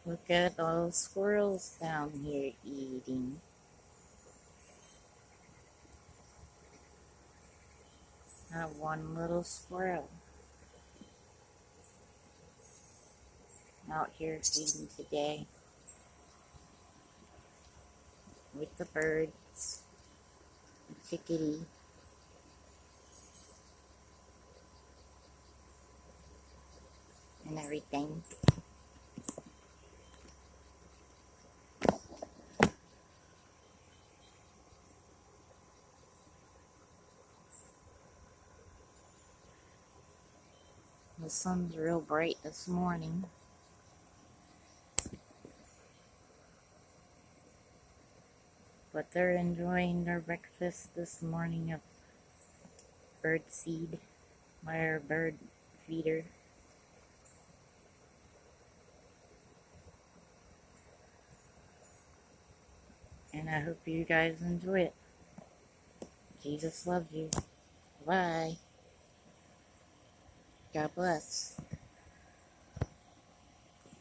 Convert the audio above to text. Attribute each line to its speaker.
Speaker 1: Look at all the squirrels down here eating. Not one little squirrel out here feeding today with the birds, the chickadee, and everything. The sun's real bright this morning. But they're enjoying their breakfast this morning of bird seed by our bird feeder. And I hope you guys enjoy it. Jesus loves you. Bye. God bless.